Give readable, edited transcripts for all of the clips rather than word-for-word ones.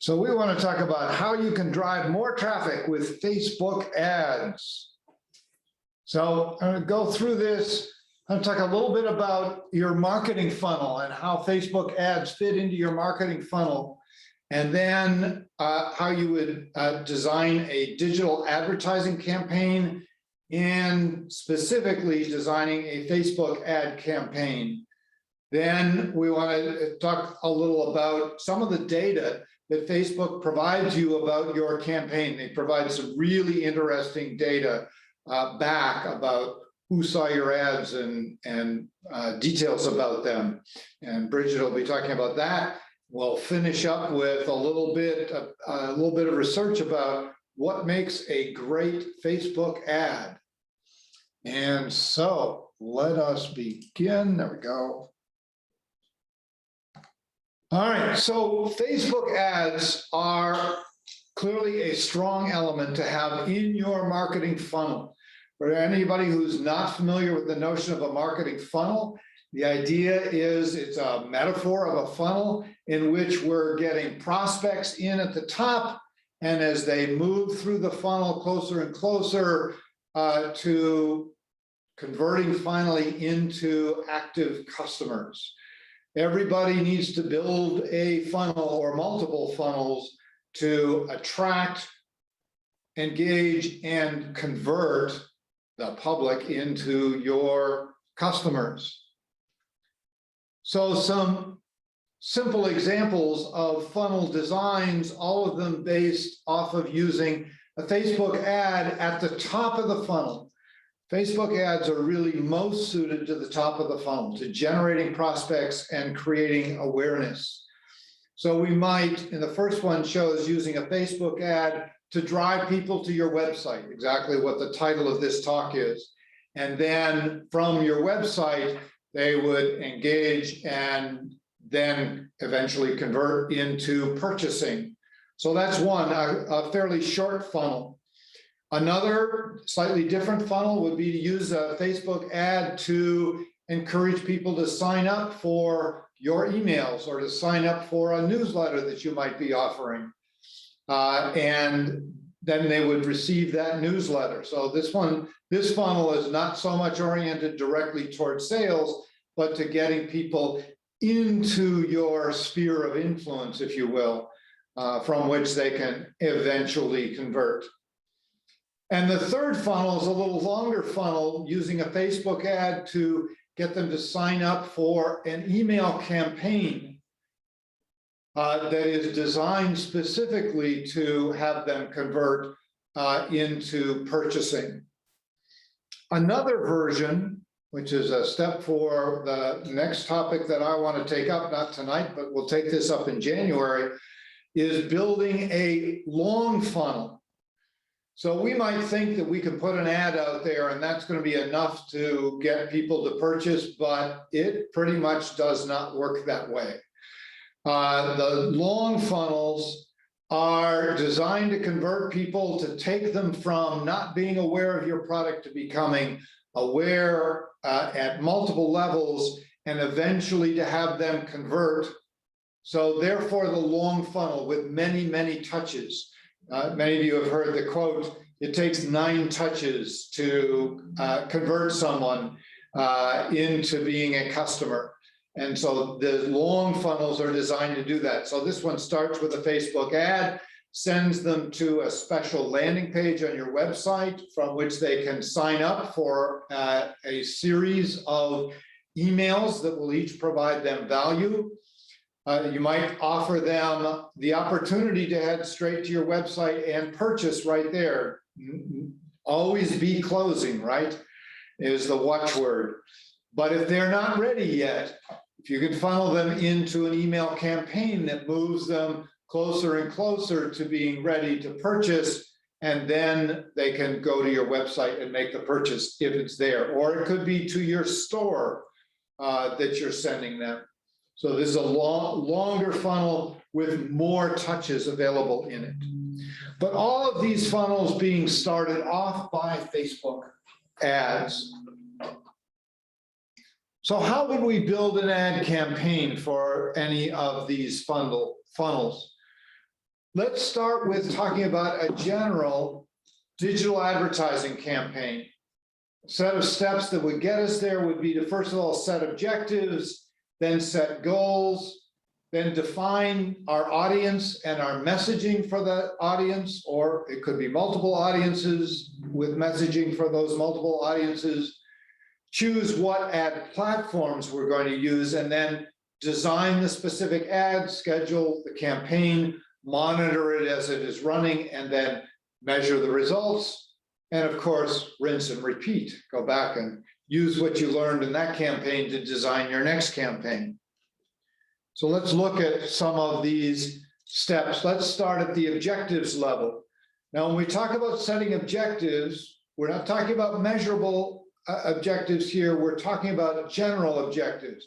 So we want to talk about how you can drive more traffic with Facebook ads. So I'm going to go through this. I'm going to talk a little bit about your marketing funnel and how Facebook ads fit into your marketing funnel. And then how you would design a digital advertising campaign and specifically designing a Facebook ad campaign. Then we want to talk a little about some of the data that Facebook provides you about your campaign. They provide some really interesting data back about who saw your ads and details about them. And Bridget will be talking about that. We'll finish up with a little bit of research about what makes a great Facebook ad. And so let us begin. There we go. All right, so Facebook ads are clearly a strong element to have in your marketing funnel. For anybody who's not familiar with the notion of a marketing funnel, the idea is it's a metaphor of a funnel in which we're getting prospects in at the top, and as they move through the funnel closer and closer to converting finally into active customers. Everybody needs to build a funnel or multiple funnels to attract, engage, and convert the public into your customers. So some simple examples of funnel designs, all of them based off of using a Facebook ad at the top of the funnel. Facebook ads are really most suited to the top of the funnel, to generating prospects and creating awareness. So we might, in the first one shows using a Facebook ad to drive people to your website, exactly what the title of this talk is. And then from your website, they would engage and then eventually convert into purchasing. So that's one, a fairly short funnel. Another slightly different funnel would be to use a Facebook ad to encourage people to sign up for your emails or to sign up for a newsletter that you might be offering. And then they would receive that newsletter. So this funnel is not so much oriented directly towards sales, but to getting people into your sphere of influence, if you will, from which they can eventually convert. And the third funnel is a little longer funnel using a Facebook ad to get them to sign up for an email campaign that is designed specifically to have them convert into purchasing. Another version, which is a step for the next topic that I want to take up, not tonight, but we'll take this up in January, is building a long funnel. So we might think that we can put an ad out there and that's going to be enough to get people to purchase, but it pretty much does not work that way. The long funnels are designed to convert people, to take them from not being aware of your product to becoming aware at multiple levels and eventually to have them convert. So therefore the long funnel with many, many touches. Many of you have heard the quote, it takes 9 touches to convert someone into being a customer. And so the long funnels are designed to do that. So this one starts with a Facebook ad, sends them to a special landing page on your website from which they can sign up for a series of emails that will each provide them value. You might offer them the opportunity to head straight to your website and purchase right there. Always be closing, right? Is the watchword. But if they're not ready yet, if you can funnel them into an email campaign that moves them closer and closer to being ready to purchase, and then they can go to your website and make the purchase if it's there. Or it could be to your store that you're sending them. So this is a longer funnel with more touches available in it. But all of these funnels being started off by Facebook ads. So how would we build an ad campaign for any of these funnels? Let's start with talking about a general digital advertising campaign. A set of steps that would get us there would be to, first of all, set objectives, then set goals, then define our audience and our messaging for the audience, or it could be multiple audiences with messaging for those multiple audiences. Choose what ad platforms we're going to use, and then design the specific ad, schedule the campaign, monitor it as it is running, and then measure the results. And of course, rinse and repeat. Go back and use what you learned in that campaign to design your next campaign. So let's look at some of these steps. Let's start at the objectives level. Now, when we talk about setting objectives, we're not talking about measurable objectives here. We're talking about general objectives.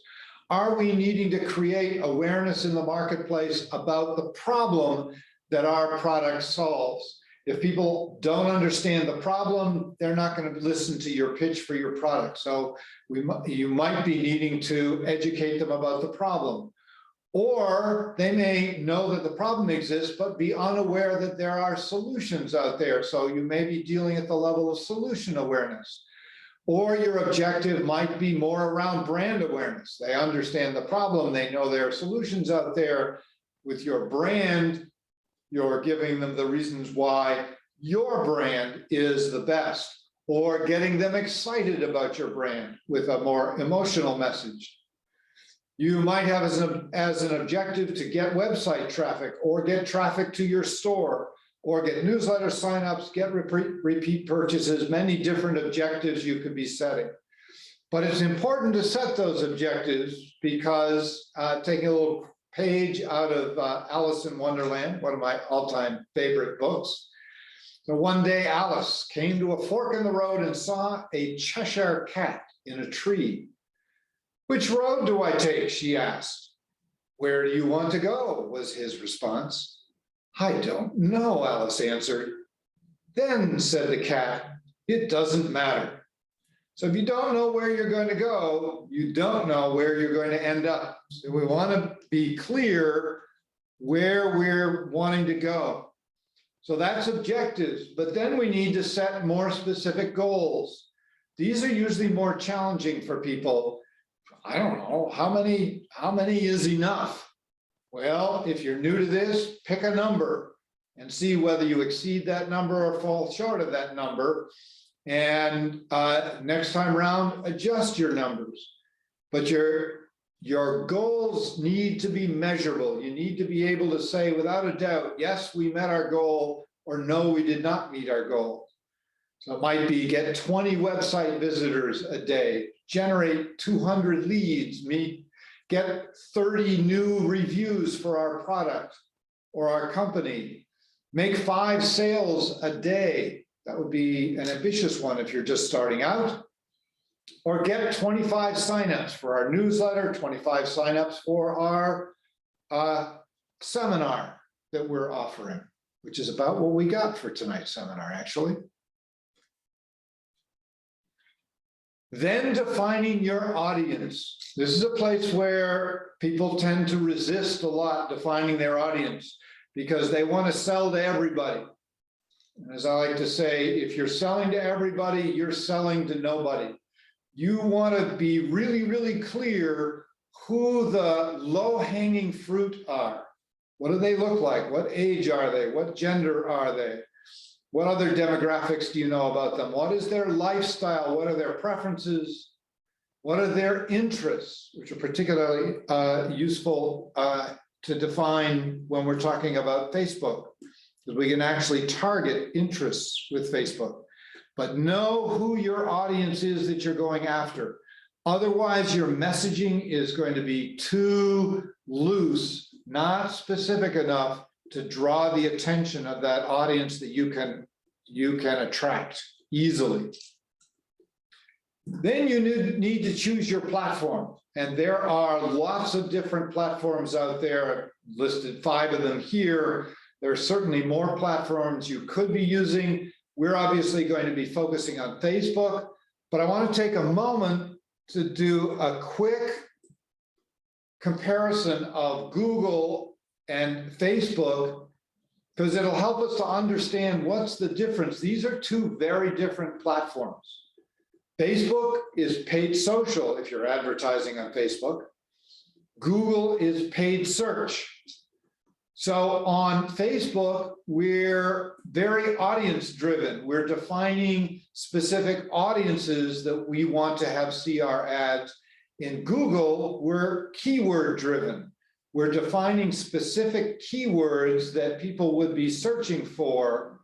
Are we needing to create awareness in the marketplace about the problem that our product solves? If people don't understand the problem, they're not going to listen to your pitch for your product. So you might be needing to educate them about the problem. Or they may know that the problem exists, but be unaware that there are solutions out there. So you may be dealing at the level of solution awareness. Or your objective might be more around brand awareness. They understand the problem. They know there are solutions out there. With your brand, you're giving them the reasons why your brand is the best, or getting them excited about your brand with a more emotional message. You might have as an objective to get website traffic, or get traffic to your store, or get newsletter signups, get repeat purchases, many different objectives you could be setting. But it's important to set those objectives because taking a little page out of Alice in Wonderland, one of my all-time favorite books. So one day Alice came to a fork in the road and saw a Cheshire cat in a tree. "Which road do I take?" she asked. "Where do you want to go?" was his response. "I don't know," Alice answered. "Then," said the cat, "it doesn't matter." So if you don't know where you're going to go, you don't know where you're going to end up. So we want to be clear where we're wanting to go. So that's objectives, but then we need to set more specific goals. These are usually more challenging for people. I don't know, how many is enough? Well, if you're new to this, pick a number and see whether you exceed that number or fall short of that number. And next time around, adjust your numbers. But your goals need to be measurable. You need to be able to say without a doubt, yes, we met our goal, or no, we did not meet our goal. So it might be get 20 website visitors a day, generate 200 leads, get 30 new reviews for our product or our company, make 5 sales a day. That would be an ambitious one if you're just starting out. Or get 25 signups for our newsletter, 25 signups for our seminar that we're offering, which is about what we got for tonight's seminar, actually. Then defining your audience. This is a place where people tend to resist a lot defining their audience because they want to sell to everybody. And as I like to say, if you're selling to everybody, you're selling to nobody. You want to be really, really clear who the low-hanging fruit are. What do they look like? What age are they? What gender are they? What other demographics do you know about them? What is their lifestyle? What are their preferences? What are their interests, which are particularly useful to define when we're talking about Facebook, because we can actually target interests with Facebook. But know who your audience is that you're going after. Otherwise, your messaging is going to be too loose, not specific enough to draw the attention of that audience that you can attract easily. Then you need to choose your platform. And there are lots of different platforms out there. I've listed 5 of them here. There are certainly more platforms you could be using. We're obviously going to be focusing on Facebook, but I want to take a moment to do a quick comparison of Google and Facebook because it'll help us to understand what's the difference. These are two very different platforms. Facebook is paid social if you're advertising on Facebook. Google is paid search. So on Facebook, we're very audience driven. We're defining specific audiences that we want to have see our ads. In Google, we're keyword driven. We're defining specific keywords that people would be searching for,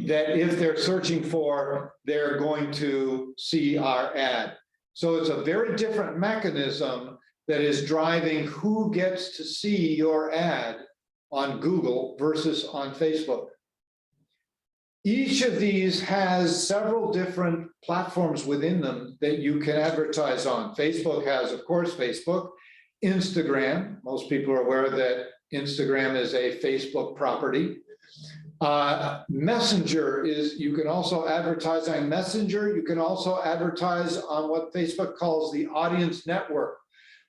that if they're searching for, they're going to see our ad. So it's a very different mechanism that is driving who gets to see your ad on Google versus on Facebook. Each of these has several different platforms within them that you can advertise on. Facebook has, of course, Facebook. Instagram, most people are aware that Instagram is a Facebook property. Messenger is, you can also advertise on Messenger. You can also advertise on what Facebook calls the audience network,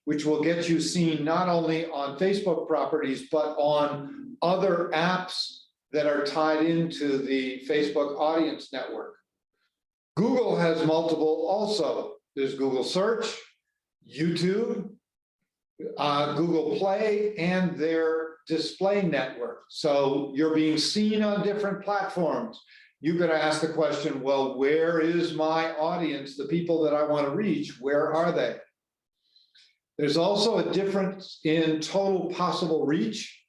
which will get you seen not only on Facebook properties, but on other apps that are tied into the Facebook audience network. Google has multiple also. There's Google Search, YouTube, Google Play, and their display network. So you're being seen on different platforms. You could ask the question, well, where is my audience? The people that I want to reach, where are they? There's also a difference in total possible reach.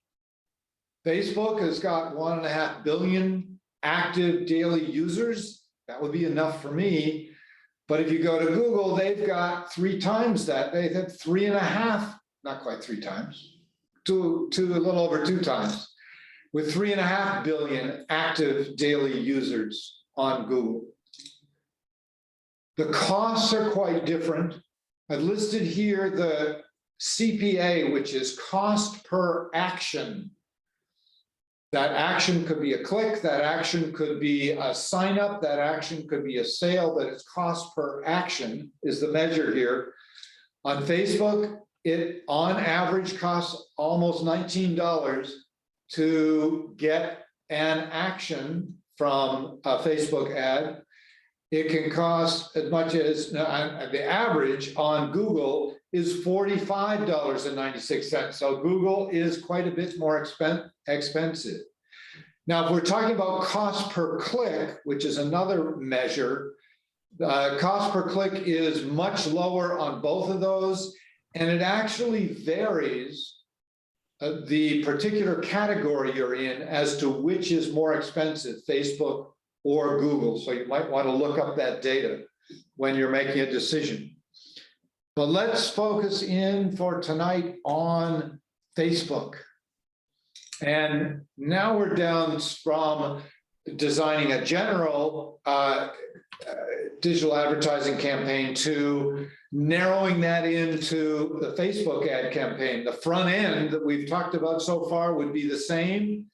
Facebook has got 1.5 billion active daily users. That would be enough for me. But if you go to Google, they've got 3 times that. They have 3.5, not quite 3 times, a little over 2 times, with 3.5 billion active daily users on Google. The costs are quite different. I've listed here the CPA, which is cost per action. That action could be a click, that action could be a sign up, that action could be a sale, but it's cost per action is the measure here. On Facebook, it on average costs almost $19 to get an action from a Facebook ad. It can cost as much as, the average on Google is $45.96. So Google is quite a bit more expensive. Now, if we're talking about cost per click, which is another measure, cost per click is much lower on both of those, and it actually varies the particular category you're in as to which is more expensive, Facebook or Google. So you might want to look up that data when you're making a decision. But let's focus in for tonight on Facebook. And now we're down from designing a general digital advertising campaign to narrowing that into the Facebook ad campaign. The front end that we've talked about so far would be the same,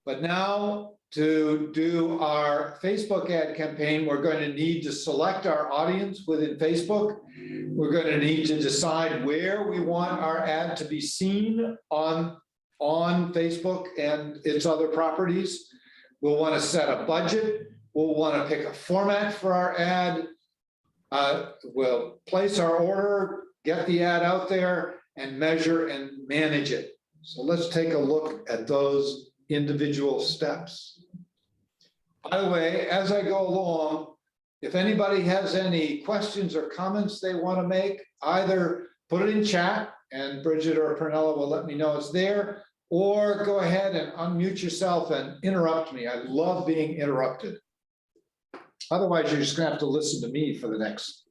but now to do our Facebook ad campaign, we're going to need to select our audience within Facebook. We're going to need to decide where we want our ad to be seen on Facebook and its other properties. We'll want to set a budget. We'll want to pick a format for our ad. We'll place our order, get the ad out there, and measure and manage it. So let's take a look at those individual steps. By the way, as I go along, if anybody has any questions or comments they want to make, either put it in chat and Bridget or Pernilla will let me know it's there, or go ahead and unmute yourself and interrupt me. I love being interrupted. Otherwise, you're just going to have to listen to me for the next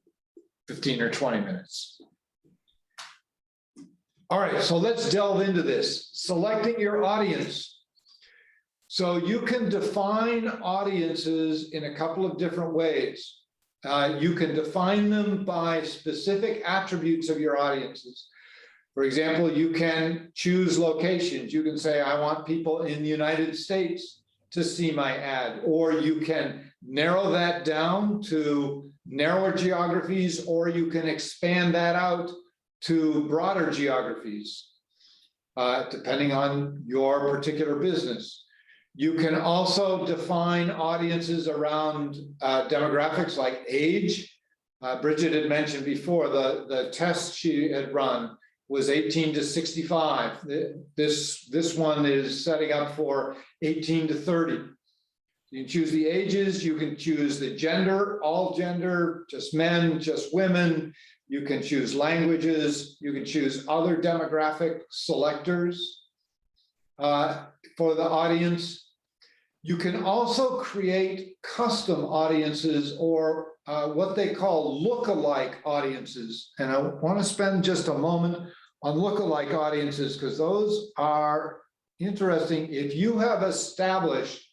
15 or 20 minutes. All right, so let's delve into this. Selecting your audience. So you can define audiences in a couple of different ways. You can define them by specific attributes of your audiences. For example, you can choose locations. You can say, I want people in the United States to see my ad, or you can narrow that down to narrower geographies, or you can expand that out to broader geographies, depending on your particular business. You can also define audiences around demographics like age. Bridget had mentioned before, the test she had run was 18 to 65. This one is setting up for 18 to 30. You can choose the ages, you can choose the gender, all gender, just men, just women. You can choose languages, you can choose other demographic selectors for the audience. You can also create custom audiences, or what they call lookalike audiences. And I want to spend just a moment on lookalike audiences because those are interesting. If you have established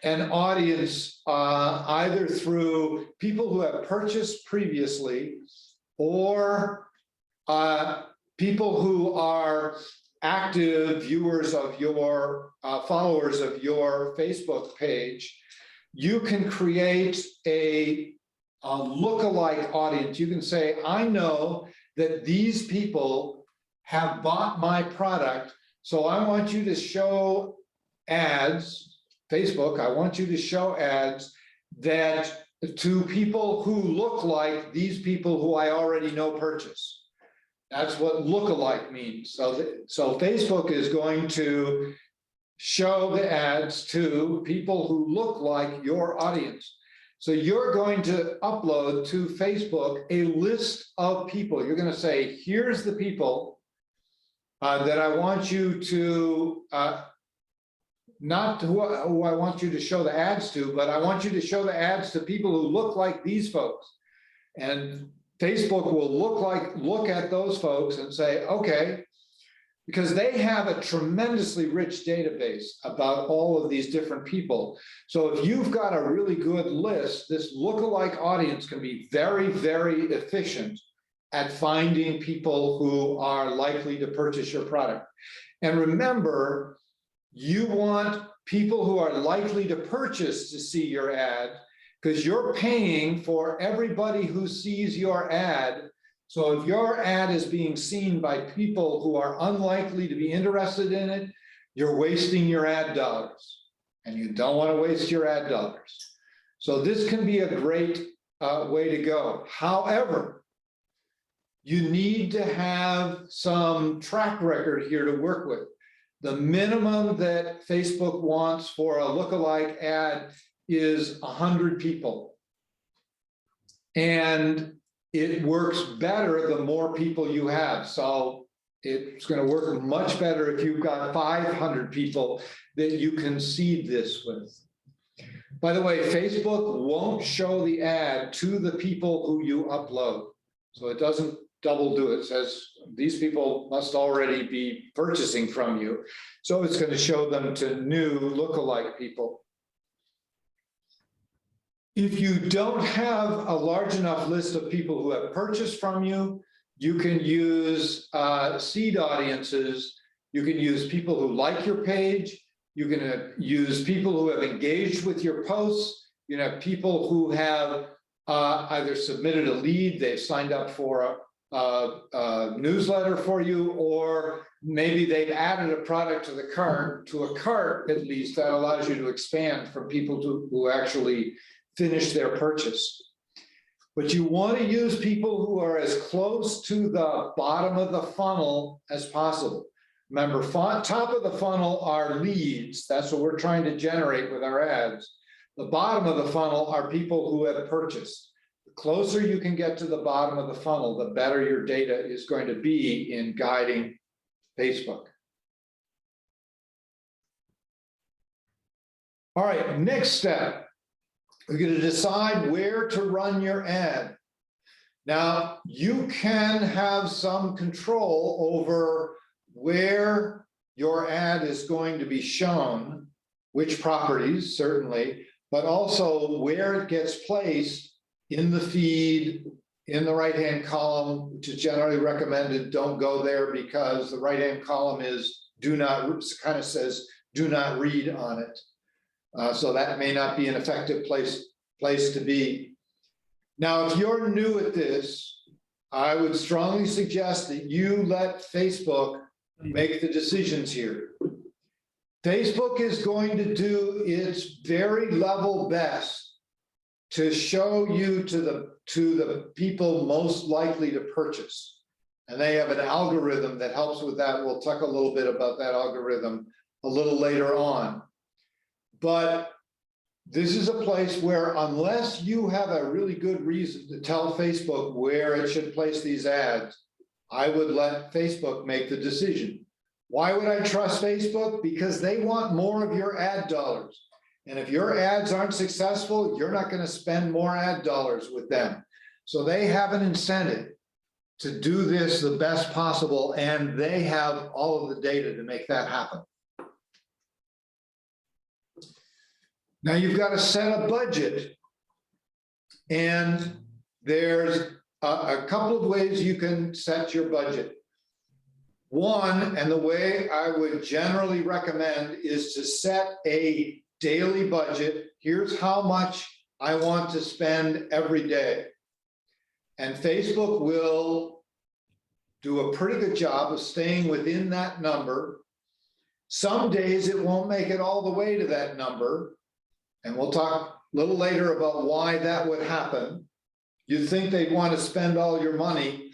an audience either through people who have purchased previously or people who are active viewers of your followers of your Facebook page, you can create a lookalike audience. You can say, I know that these people have bought my product, so I want you to show ads, Facebook, I want you to show ads that to people who look like these people who I already know purchase. That's what lookalike means. So Facebook is going to show the ads to people who look like your audience. So you're going to upload to Facebook a list of people. You're going to say, here's the people that I want you to, not who I want you to show the ads to, but I want you to show the ads to people who look like these folks. And Facebook will look at those folks and say, okay, because they have a tremendously rich database about all of these different people. So if you've got a really good list, this lookalike audience can be very, very efficient at finding people who are likely to purchase your product. And remember, you want people who are likely to purchase to see your ad, because you're paying for everybody who sees your ad. So if your ad is being seen by people who are unlikely to be interested in it, you're wasting your ad dollars, and you don't want to waste your ad dollars. So this can be a great way to go. However, you need to have some track record here to work with. The minimum that Facebook wants for a lookalike ad is 100 people. And it works better the more people you have. So it's going to work much better if you've got 500 people that you can seed this with. By the way, Facebook won't show the ad to the people who you upload. So it doesn't double do it. It says these people must already be purchasing from you. So it's going to show them to new lookalike people. If you don't have a large enough list of people who have purchased from you, you can use seed audiences. You can use people who like your page. You can use people who have engaged with your posts. You can have people who have either submitted a lead, they've signed up for a newsletter for you, or maybe they've added a product to the cart, to a cart at least, that allows you to expand from people who actually finish their purchase. But you want to use people who are as close to the bottom of the funnel as possible. Remember, top of the funnel are leads. That's what we're trying to generate with our ads. The bottom of the funnel are people who have purchased. The closer you can get to the bottom of the funnel, the better your data is going to be in guiding Facebook. All right, next step. We're going to decide where to run your ad. Now, you can have some control over where your ad is going to be shown, which properties, certainly, but also where it gets placed in the feed, in the right-hand column, which is generally recommended. Don't go there because the right-hand column is kind of says do not read on it. So that may not be an effective place to be. Now, if you're new at this, I would strongly suggest that you let Facebook make the decisions here. Facebook is going to do its very level best to show you to the people most likely to purchase. And they have an algorithm that helps with that. We'll talk a little bit about that algorithm a little later on. But this is a place where, unless you have a really good reason to tell Facebook where it should place these ads, I would let Facebook make the decision. Why would I trust Facebook? Because they want more of your ad dollars. And if your ads aren't successful, you're not going to spend more ad dollars with them. So they have an incentive to do this the best possible, and they have all of the data to make that happen. Now you've got to set a budget, and there's a couple of ways you can set your budget. One, and the way I would generally recommend, is to set a daily budget. Here's how much I want to spend every day. And Facebook will do a pretty good job of staying within that number. Some days it won't make it all the way to that number. And we'll talk a little later about why that would happen. You'd think they'd want to spend all your money,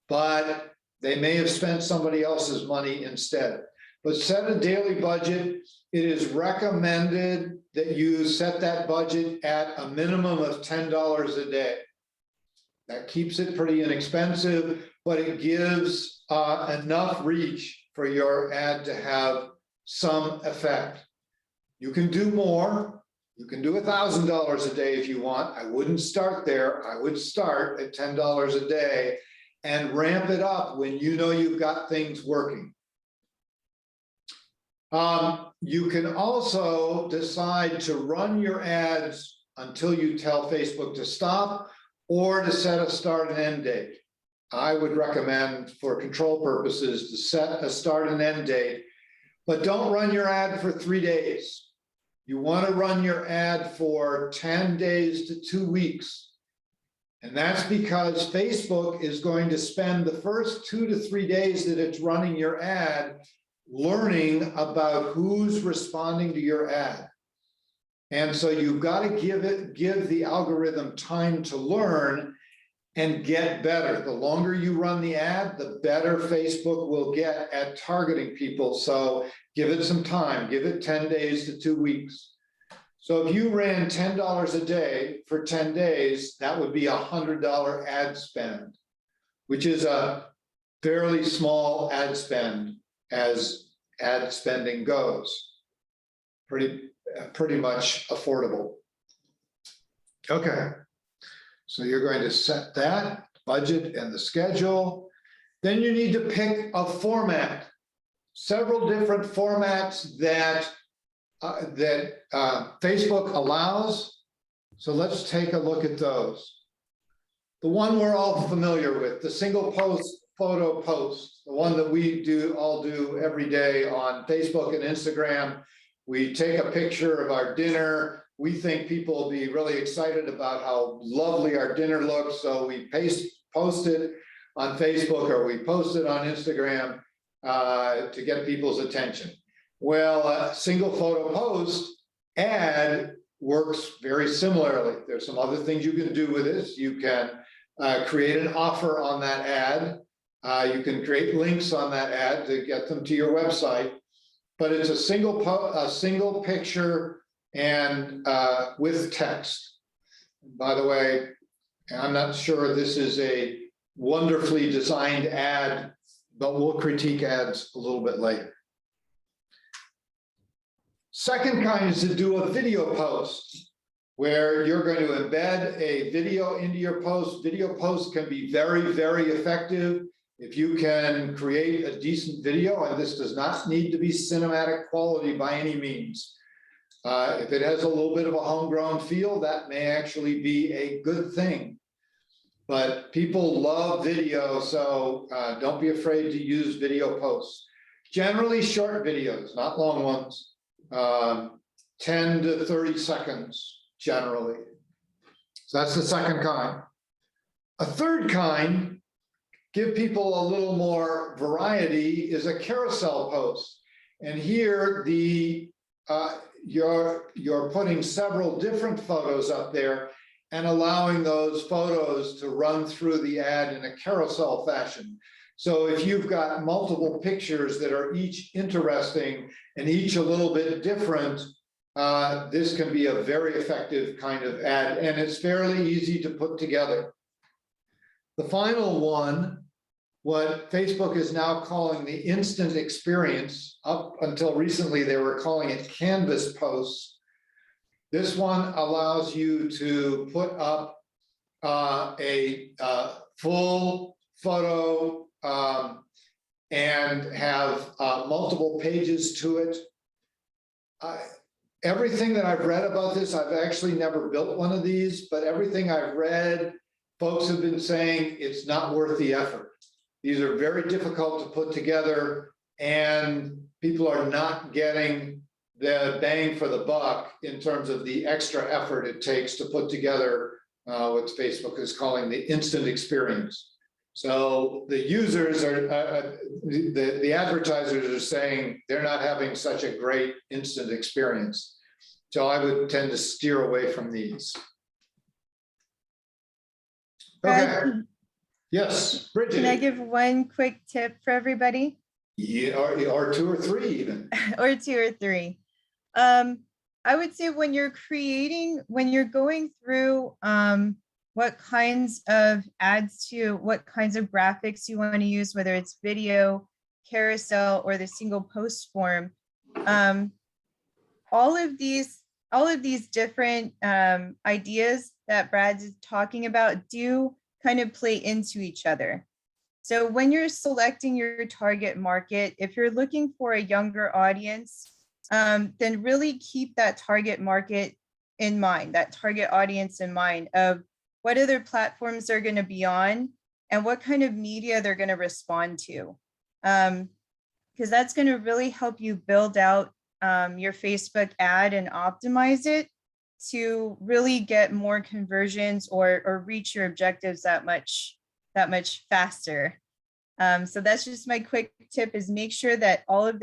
but they may have spent somebody else's money instead. But set a daily budget. It is recommended that you set that budget at a minimum of $10 a day. That keeps it pretty inexpensive, but it gives enough reach for your ad to have some effect. You can do more. You can do $1,000 a day if you want. I wouldn't start there. I would start at $10 a day and ramp it up when you know you've got things working. You can also decide to run your ads until you tell Facebook to stop, or to set a start and end date. I would recommend, for control purposes, to set a start and end date, but don't run your ad for 3 days. You want to run your ad for 10 days to 2 weeks. And that's because Facebook is going to spend the first 2 to 3 days that it's running your ad learning about who's responding to your ad. And so you've got to give the algorithm time to learn and get better. The longer you run the ad, the better Facebook will get at targeting people. So give it some time, give it 10 days to 2 weeks. So if you ran $10 a day for 10 days, that would be a $100 ad spend, which is a fairly small ad spend as ad spending goes. Pretty much affordable. Okay, so you're going to set that budget and the schedule. Then you need to pick a format. Several different formats that Facebook allows. So let's take a look at those. The one we're all familiar with, the single post photo post, the one that we all do every day on Facebook and Instagram. We take a picture of our dinner. We think people will be really excited about how lovely our dinner looks. So we post it on Facebook, or we post it on Instagram to get people's attention. Well, a single photo post ad works very similarly. There's some other things you can do with this. You can create an offer on that ad. You can create links on that ad to get them to your website. But it's a single picture and with text. By the way, I'm not sure this is a wonderfully designed ad, but we'll critique ads a little bit later. Second kind is to do a video post, where you're going to embed a video into your post. Video posts can be very, very effective if you can create a decent video, and this does not need to be cinematic quality by any means. If it has a little bit of a homegrown feel, that may actually be a good thing. But people love video, so don't be afraid to use video posts. Generally short videos, not long ones, 10 to 30 seconds generally. So that's the second kind. A third kind, give people a little more variety, is a carousel post. And here you're putting several different photos up there and allowing those photos to run through the ad in a carousel fashion. So if you've got multiple pictures that are each interesting and each a little bit different, this can be a very effective kind of ad, and it's fairly easy to put together. The final one, what Facebook is now calling the instant experience. Up until recently, they were calling it Canvas posts. This one allows you to put up a full photo and have multiple pages to it. Everything that I've read about this, I've actually never built one of these, but everything I've read, folks have been saying it's not worth the effort. These are very difficult to put together, and people are not getting the bang for the buck in terms of the extra effort it takes to put together what Facebook is calling the instant experience. So the users are, the advertisers are saying they're not having such a great instant experience. So I would tend to steer away from these. Okay. Yes, Bridget. Can I give one quick tip for everybody? Yeah, or two or three even. Or two or three. I would say when you're going through what kinds of ads what kinds of graphics you want to use, whether it's video, carousel, or the single post form, all of these different ideas that Brad's is talking about do kind of play into each other. So when you're selecting your target market, if you're looking for a younger audience, then really keep that target market in mind, that target audience in mind of what other platforms they're going to be on and what kind of media they're going to respond to. Because that's going to really help you build out your Facebook ad and optimize it to really get more conversions or reach your objectives that much faster. So that's just my quick tip, is make sure that all of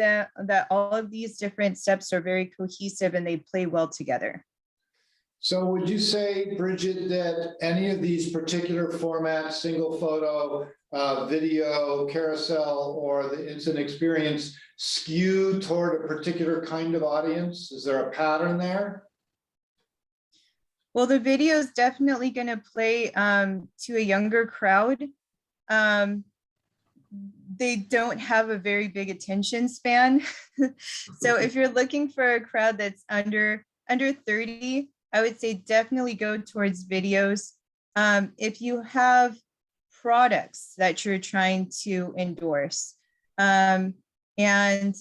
these different steps are very cohesive and they play well together. So would you say, Bridget, that any of these particular formats, single photo, video, carousel, or the instant experience, skew toward a particular kind of audience? Is there a pattern there? Well, the video is definitely going to play to a younger crowd. They don't have a very big attention span. So if you're looking for a crowd that's under 30, I would say definitely go towards videos. If you have products that you're trying to endorse, and you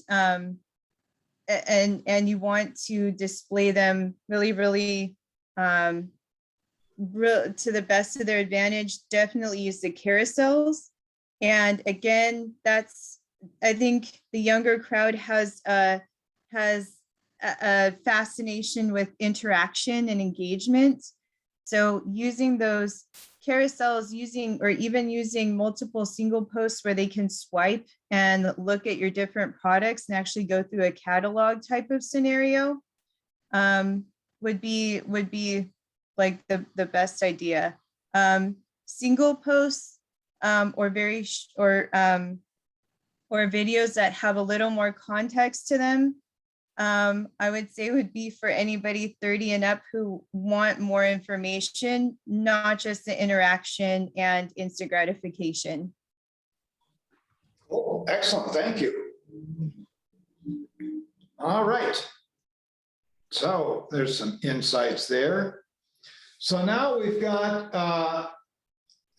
want to display them really to the best of their advantage, definitely use the carousels. And again, I think the younger crowd has a fascination with interaction and engagement. So using those carousels, using multiple single posts where they can swipe and look at your different products and actually go through a catalog type of scenario would be like the best idea. Single posts or videos that have a little more context to them, I would say would be for anybody 30 and up who want more information, not just the interaction and instant gratification. Oh, excellent, thank you. All right. So there's some insights there. So now we've got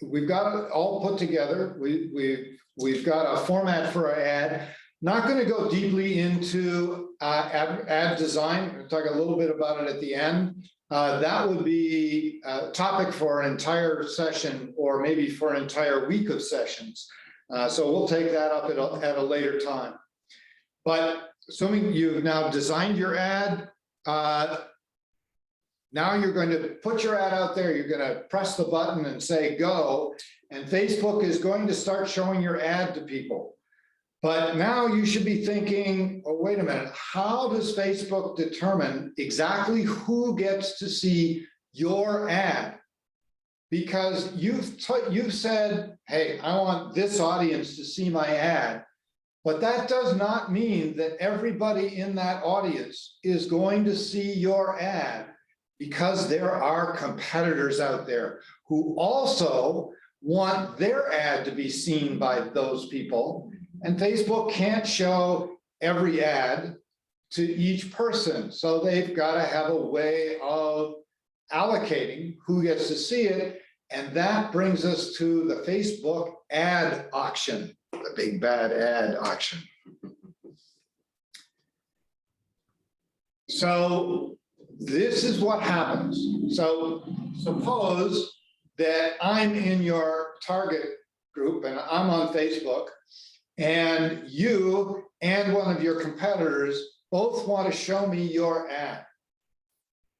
it all put together. We've got a format for our ad. Not going to go deeply into ad design. We'll talk a little bit about it at the end. That would be a topic for an entire session, or maybe for an entire week of sessions. So we'll take that up at a later time. But assuming you've now designed your ad, now you're going to put your ad out there. You're going to press the button and say go, and Facebook is going to start showing your ad to people. But now you should be thinking, oh, wait a minute, how does Facebook determine exactly who gets to see your ad? Because you've said, hey, I want this audience to see my ad, but that does not mean that everybody in that audience is going to see your ad, because there are competitors out there who also want their ad to be seen by those people. And Facebook can't show every ad to each person. So they've got to have a way of allocating who gets to see it. And that brings us to the Facebook ad auction, the big bad ad auction. So this is what happens. So suppose that I'm in your target group and I'm on Facebook, and you and one of your competitors both want to show me your ad.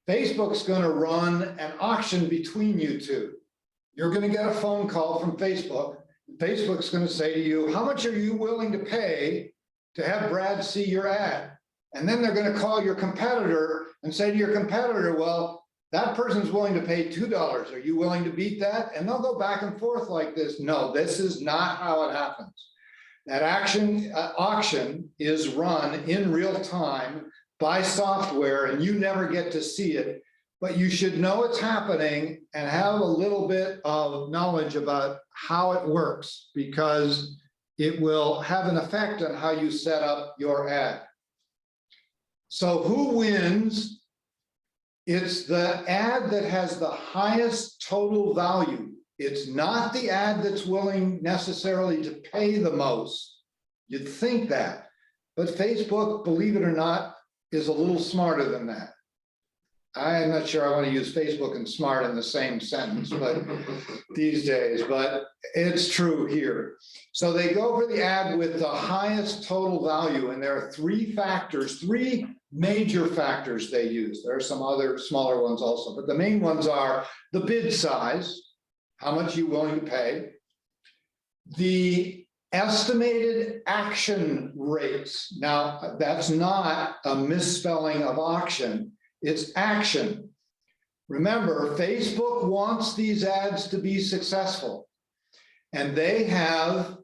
Facebook's going to run an auction between you two. You're going to get a phone call from Facebook. Facebook's going to say to you, how much are you willing to pay to have Brad see your ad? And then they're going to call your competitor and say to your competitor, well, that person's willing to pay $2. Are you willing to beat that? And they'll go back and forth like this. No, this is not how it happens. That auction is run in real time by software, and you never get to see it, but you should know it's happening and have a little bit of knowledge about how it works, because it will have an effect on how you set up your ad. So who wins? It's the ad that has the highest total value. It's not the ad that's willing necessarily to pay the most. You'd think that, but Facebook, believe it or not, is a little smarter than that. I'm not sure I want to use Facebook and smart in the same sentence, but these days, but it's true here. So they go for the ad with the highest total value, and there are three major factors they use. There are some other smaller ones also, but the main ones are the bid size, how much you're willing to pay, the estimated action rates. Now, that's not a misspelling of auction, it's action. Remember, Facebook wants these ads to be successful, and they have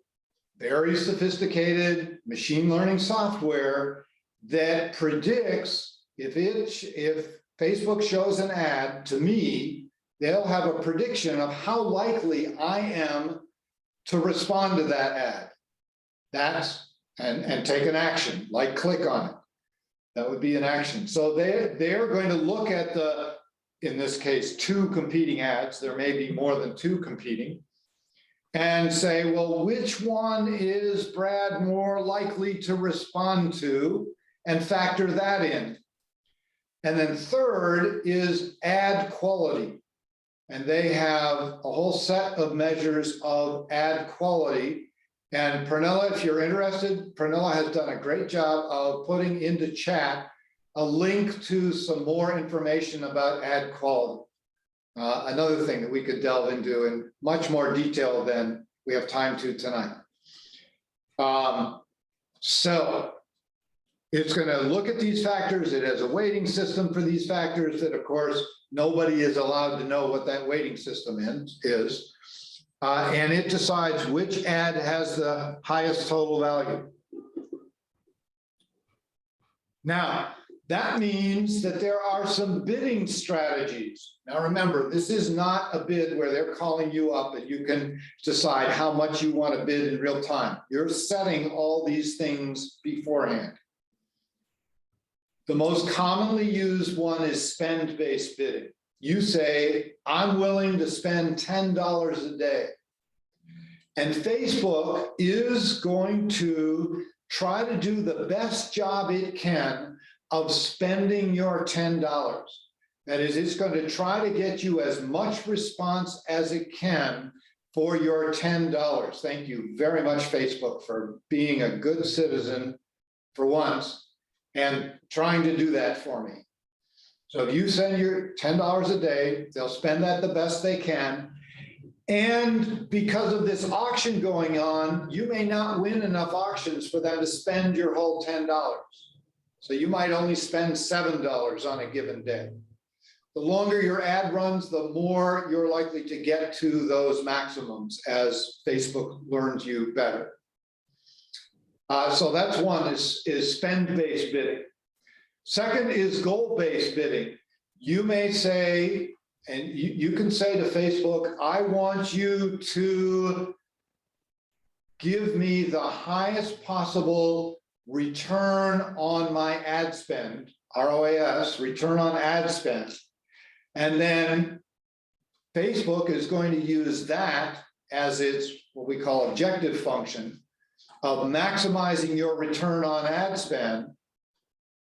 very sophisticated machine learning software that predicts if Facebook shows an ad to me, they'll have a prediction of how likely I am to respond to that ad. And take an action, like click on it. That would be an action. So they're going to look at in this case, two competing ads. There may be more than two competing, and say, well, which one is Brad more likely to respond to, and factor that in. And then third is ad quality. And they have a whole set of measures of ad quality. And Pernilla, if you're interested, Pernilla has done a great job of putting into chat a link to some more information about ad quality. Another thing that we could delve into in much more detail than we have time to tonight. So it's going to look at these factors. It has a weighting system for these factors that, of course, nobody is allowed to know what that weighting system is. And it decides which ad has the highest total value. Now, that means that there are some bidding strategies. Now, remember, this is not a bid where they're calling you up and you can decide how much you want to bid in real time. You're setting all these things beforehand. The most commonly used one is spend-based bidding. You say, I'm willing to spend $10 a day. And Facebook is going to try to do the best job it can of spending your $10. That is, it's going to try to get you as much response as it can for your $10. Thank you very much, Facebook, for being a good citizen for once and trying to do that for me. So if you send your $10 a day, they'll spend that the best they can. And because of this auction going on, you may not win enough auctions for them to spend your whole $10. So you might only spend $7 on a given day. The longer your ad runs, the more you're likely to get to those maximums as Facebook learns you better. So that's one, is spend-based bidding. Second is goal-based bidding. You may say, and you can say to Facebook, I want you to give me the highest possible return on my ad spend, ROAS, return on ad spend. And then Facebook is going to use that as its what we call objective function of maximizing your return on ad spend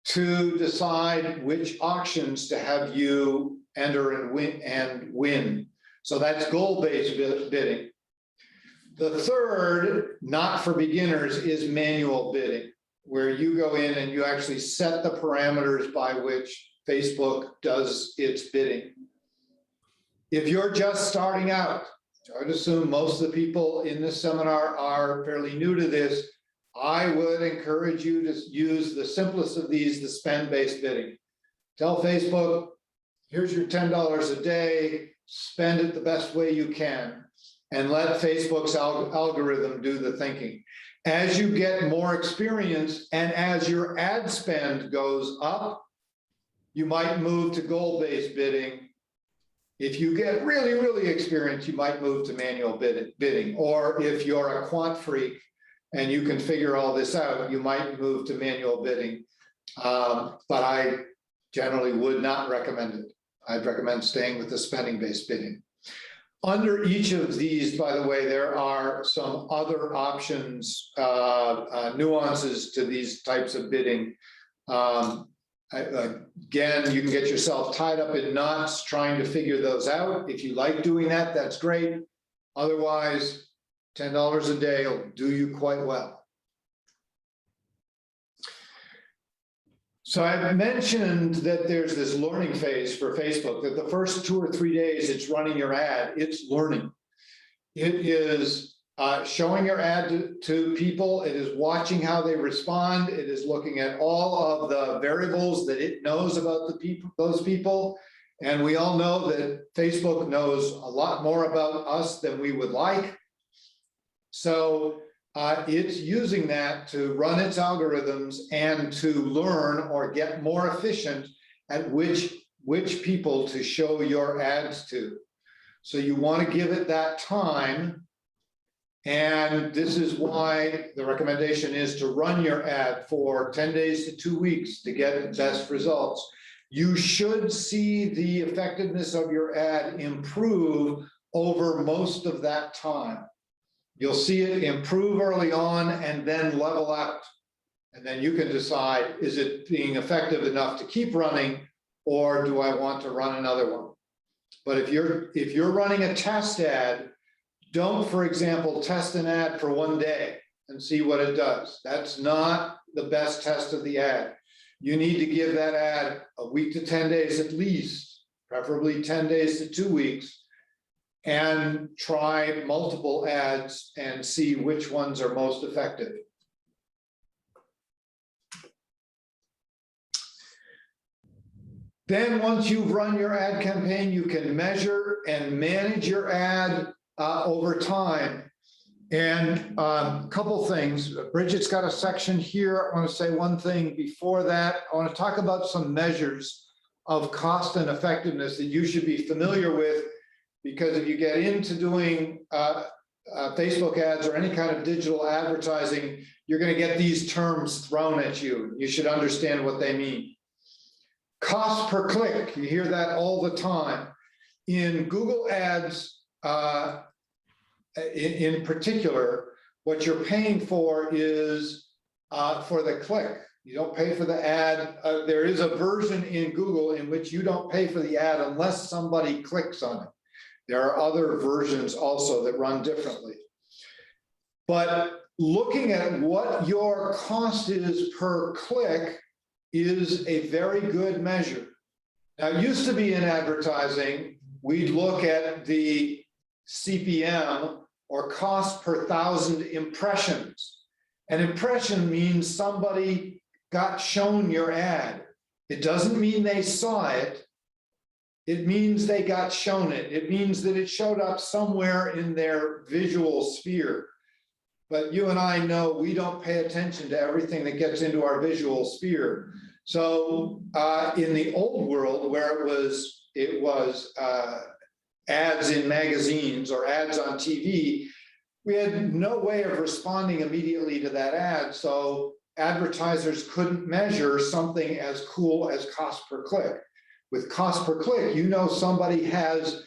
to decide which auctions to have you enter and win. So that's goal-based bidding. The third, not for beginners, is manual bidding, where you go in and you actually set the parameters by which Facebook does its bidding. If you're just starting out, I would assume most of the people in this seminar are fairly new to this, I would encourage you to use the simplest of these, the spend-based bidding. Tell Facebook, here's your $10 a day, spend it the best way you can, and let Facebook's algorithm do the thinking. As you get more experience and as your ad spend goes up, you might move to goal-based bidding. If you get really, really experienced, you might move to manual bidding. Or if you're a quant freak and you can figure all this out, you might move to manual bidding. But I generally would not recommend it. I'd recommend staying with the spending-based bidding. Under each of these, by the way, there are some other options, nuances to these types of bidding. Again, you can get yourself tied up in knots trying to figure those out. If you like doing that, that's great. Otherwise, $10 a day will do you quite well. So I mentioned that there's this learning phase for Facebook, that the first 2 or 3 days it's running your ad, it's learning. It is showing your ad to people. It is watching how they respond. It is looking at all of the variables that it knows about the people, those people. And we all know that Facebook knows a lot more about us than we would like. So it's using that to run its algorithms and to learn or get more efficient at which people to show your ads to. So you want to give it that time. And this is why the recommendation is to run your ad for 10 days to 2 weeks to get the best results. You should see the effectiveness of your ad improve over most of that time. You'll see it improve early on and then level out. And then you can decide, is it being effective enough to keep running, or do I want to run another one? But if you're running a test ad, don't, for example, test an ad for 1 day and see what it does. That's not the best test of the ad. You need to give that ad a week to 10 days at least, preferably 10 days to 2 weeks, and try multiple ads and see which ones are most effective. Then once you've run your ad campaign, you can measure and manage your ad over time. And a couple things. Bridget's got a section here. I want to say one thing before that. I want to talk about some measures of cost and effectiveness that you should be familiar with, because if you get into doing Facebook ads or any kind of digital advertising, you're going to get these terms thrown at you. You should understand what they mean. Cost per click, you hear that all the time. In Google Ads, in particular, what you're paying for is for the click. You don't pay for the ad. There is a version in Google in which you don't pay for the ad unless somebody clicks on it. There are other versions also that run differently. But looking at what your cost is per click is a very good measure. Now, it used to be in advertising, we'd look at the CPM, or cost per thousand impressions. An impression means somebody got shown your ad. It doesn't mean they saw it. It means they got shown it. It means that it showed up somewhere in their visual sphere. But you and I know we don't pay attention to everything that gets into our visual sphere. So in the old world, where it was ads in magazines or ads on TV, we had no way of responding immediately to that ad. So advertisers couldn't measure something as cool as cost per click. With cost per click, you know somebody has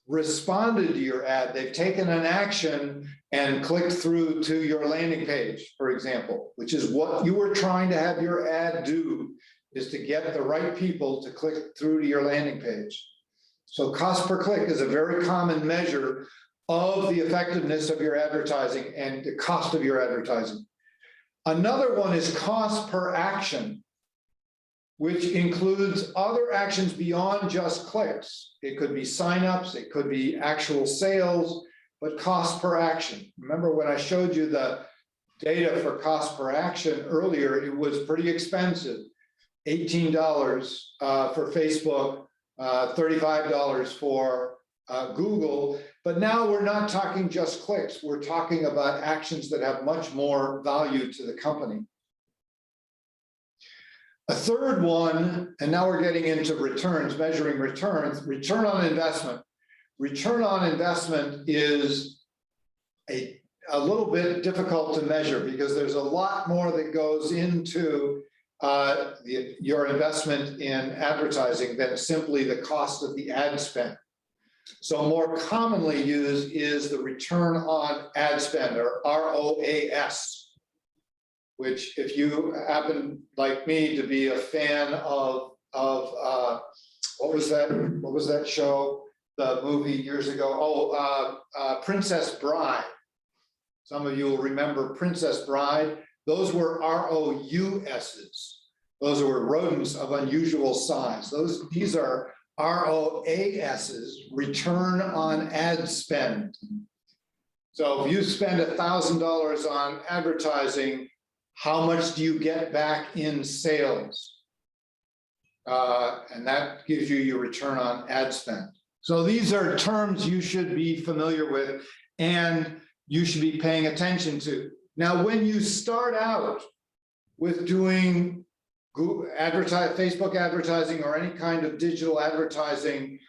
responded to your ad. They've taken an action and clicked through to your landing page, for example, which is what you were trying to have your ad do, is to get the right people to click through to your landing page. So cost per click is a very common measure of the effectiveness of your advertising and the cost of your advertising. Another one is cost per action, which includes other actions beyond just clicks. It could be signups, it could be actual sales, but cost per action. Remember when I showed you the data for cost per action earlier, it was pretty expensive. $18 for Facebook, $35 for Google, but now we're not talking just clicks. We're talking about actions that have much more value to the company. A third one, and now we're getting into returns, measuring returns, return on investment. Return on investment is a little bit difficult to measure because there's a lot more that goes into your investment in advertising than simply the cost of the ad spend. So more commonly used is the return on ad spend, or ROAS, which if you happen, like me, to be a fan of what was that show, the movie years ago? Princess Bride. Some of you will remember Princess Bride. Those were ROUSs. Those were rodents of unusual size. These are ROASs, return on ad spend. So if you spend $1,000 on advertising, how much do you get back in sales? And that gives you your return on ad spend. So these are terms you should be familiar with and you should be paying attention to. Now, when you start out with doing Facebook advertising or any kind of digital advertising,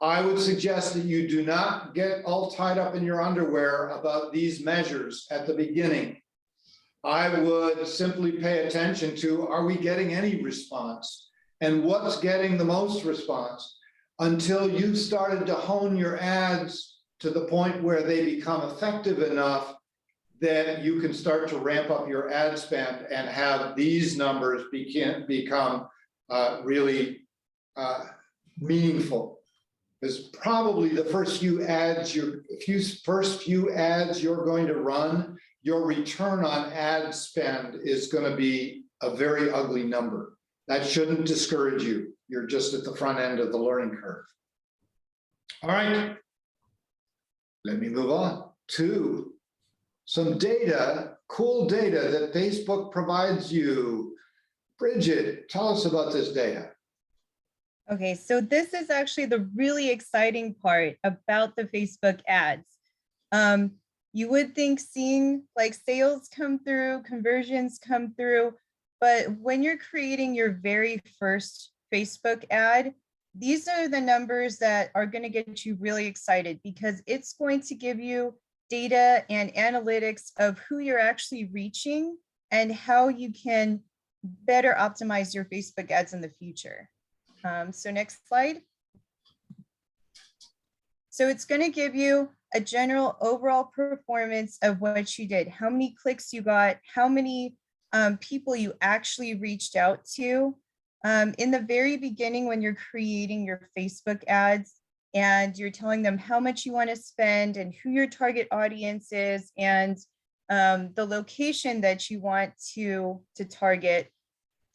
I would suggest that you do not get all tied up in your underwear about these measures at the beginning. I would simply pay attention to, are we getting any response? And what's getting the most response? Until you've started to hone your ads to the point where they become effective enough that you can start to ramp up your ad spend and have these numbers become really meaningful. Because probably the first few ads you're going to run, your return on ad spend is going to be a very ugly number. That shouldn't discourage you. You're just at the front end of the learning curve. All right, let me move on to some data, cool data that Facebook provides you. Bridget, tell us about this data. Okay, so this is actually the really exciting part about the Facebook ads. You would think seeing like sales come through, conversions come through, but when you're creating your very first Facebook ad, these are the numbers that are going to get you really excited because it's going to give you data and analytics of who you're actually reaching and how you can better optimize your Facebook ads in the future. So next slide. So it's going to give you a general overall performance of what you did, how many clicks you got, how many people you actually reached out to. In the very beginning, when you're creating your Facebook ads and you're telling them how much you want to spend and who your target audience is and the location that you want to target,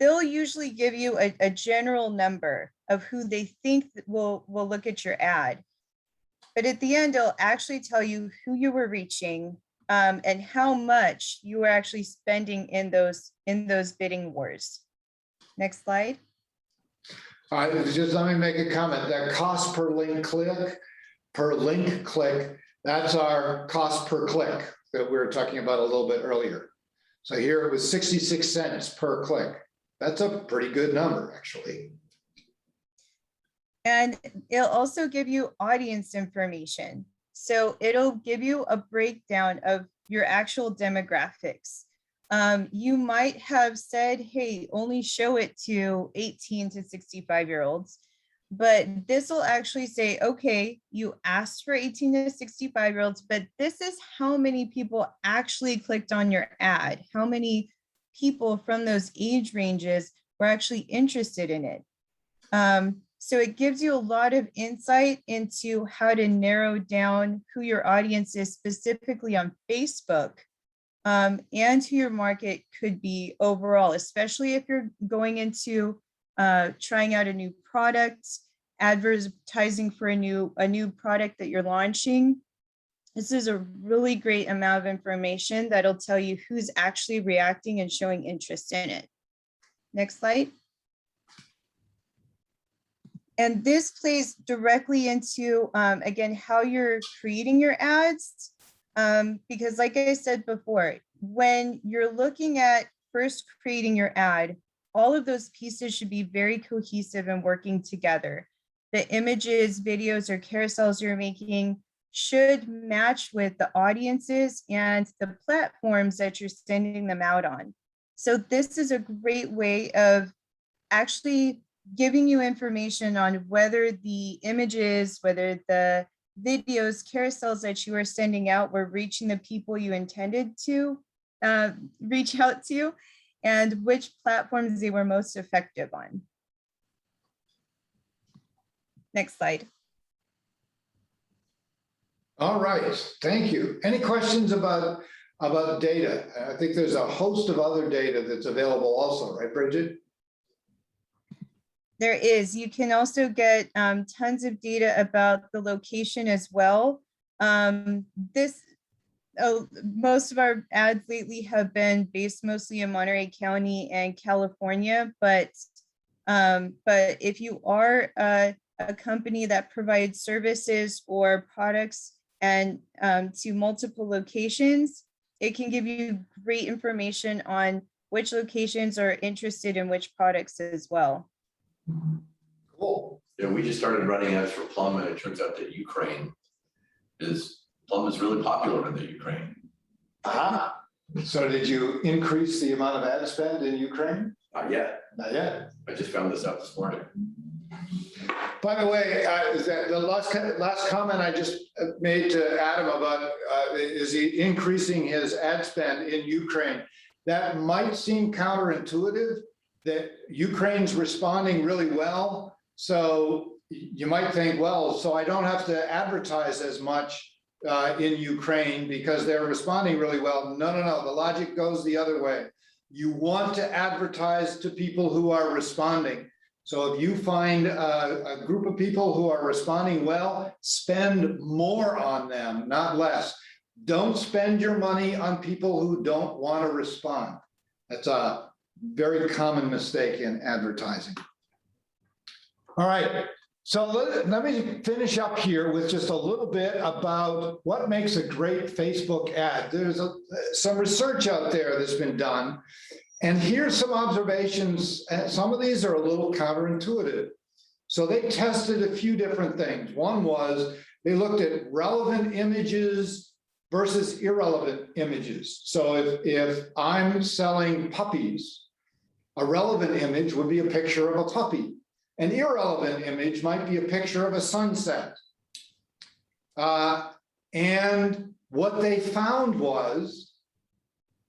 they'll usually give you a general number of who they think will look at your ad. But at the end, it'll actually tell you who you were reaching and how much you were actually spending in those bidding wars. Next slide. All right, just let me make a comment. That cost per link click, that's our cost per click that we were talking about a little bit earlier. So here it was 66 cents per click. That's a pretty good number, actually. And it'll also give you audience information. So it'll give you a breakdown of your actual demographics. You might have said, hey, only show it to 18 to 65-year-olds. But this will actually say, okay, you asked for 18 to 65-year-olds, but this is how many people actually clicked on your ad. How many people from those age ranges were actually interested in it. So it gives you a lot of insight into how to narrow down who your audience is specifically on Facebook, and who your market could be overall, especially if you're going into trying out a new product, advertising for a new product that you're launching. This is a really great amount of information that'll tell you who's actually reacting and showing interest in it. Next slide. And this plays directly into, again, how you're creating your ads. Because like I said before, when you're looking at first creating your ad, all of those pieces should be very cohesive and working together. The images, videos, or carousels you're making should match with the audiences and the platforms that you're sending them out on. So this is a great way of actually giving you information on whether the images, whether the videos, carousels that you are sending out were reaching the people you intended to reach out to, and which platforms they were most effective on. Next slide. All right, thank you. Any questions about data? I think there's a host of other data that's available also, right, Bridget? There is. You can also get tons of data about the location as well. Most of our ads lately have been based mostly in Monterey County and California, but if you are a company that provides services or products and to multiple locations, it can give you great information on which locations are interested in which products as well. Cool. Yeah, we just started running ads for Plum, and it turns out that Plum is really popular in the Ukraine. Aha. So did you increase the amount of ad spend in Ukraine? Not yet. Not yet. I just found this out this morning. By the way, is that the last comment I just made to Adam about is he increasing his ad spend in Ukraine? That might seem counterintuitive, that Ukraine's responding really well. So you might think, well, so I don't have to advertise as much in Ukraine because they're responding really well. No, no, no, the logic goes the other way. You want to advertise to people who are responding. So if you find a group of people who are responding well, spend more on them, not less. Don't spend your money on people who don't want to respond. That's a very common mistake in advertising. All right, so let me finish up here with just a little bit about what makes a great Facebook ad. There's some research out there that's been done, and here's some observations. Some of these are a little counterintuitive. So they tested a few different things. One was they looked at relevant images versus irrelevant images. So if I'm selling puppies, a relevant image would be a picture of a puppy. An irrelevant image might be a picture of a sunset. And what they found was